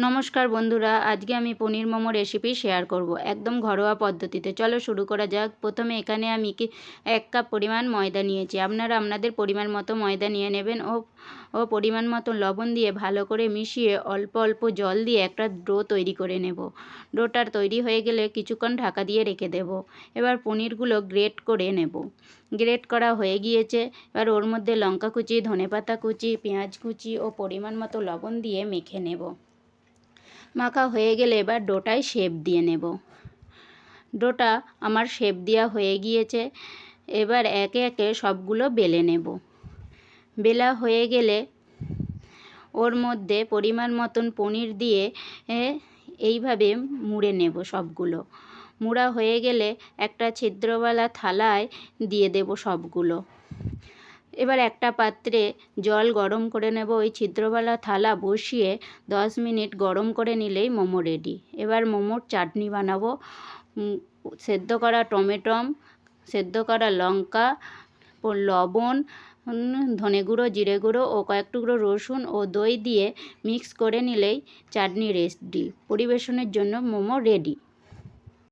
নমস্কার বন্ধুরা, আজকে আমি পনির মোমো রেসিপি শেয়ার করব একদম ঘরোয়া পদ্ধতিতে। চলো শুরু করা যাক। প্রথমে এখানে আমি 1 কাপ পরিমাণ ময়দা নিয়েছি। আপনারা আপনাদের পরিমাণ মতো ময়দা নিয়ে নেবেন ও পরিমাণ মতো লবণ দিয়ে ভালো করে মিশিয়ে অল্প অল্প জল দিয়ে একটা ডো তৈরি করে নেব। ডোটার তৈরি হয়ে গেলে কিছুক্ষণ ঢাকা দিয়ে রেখে দেব। এবার পনিরগুলো গ্রেট করে নেব। গ্রেট করা হয়ে গিয়েছে। এবার ওর মধ্যে লঙ্কা কুচি, ধনেপাতা কুচি, পেঁয়াজ কুচি ও পরিমাণ মতো লবণ দিয়ে মেখে নেব। মাখা হয়ে গেলে এবার ডোটায় শেপ দিয়ে নেব। ডোটা আমার শেপ দেওয়া হয়ে গিয়েছে। এবার একে একে সবগুলো বেলে নেব। বেলা হয়ে গেলে ওর মধ্যে পরিমাণ মতন পনির দিয়ে এইভাবে মুড়ে নেব সবগুলো। মুড়া হয়ে গেলে একটা ছিদ্রওয়ালা থালায় দিয়ে দেব সবগুলো। এবার একটা পাত্রে জল গরম করে নেব। ওই ছিদ্রওয়ালা থালা বসিয়ে 10 মিনিট গরম করে নিলেই মোমো রেডি। এবার মোমোর চাটনি বানাবো। সেদ্ধ করা টমেটো, সেদ্ধ করা লঙ্কা, লবণ, ধনে গুঁড়ো, জিরে গুঁড়ো ও কয়েক টুকরো রসুন ও দই দিয়ে মিক্স করে নিলেই চাটনি রেডি। পরিবেশনের জন্য মোমো রেডি।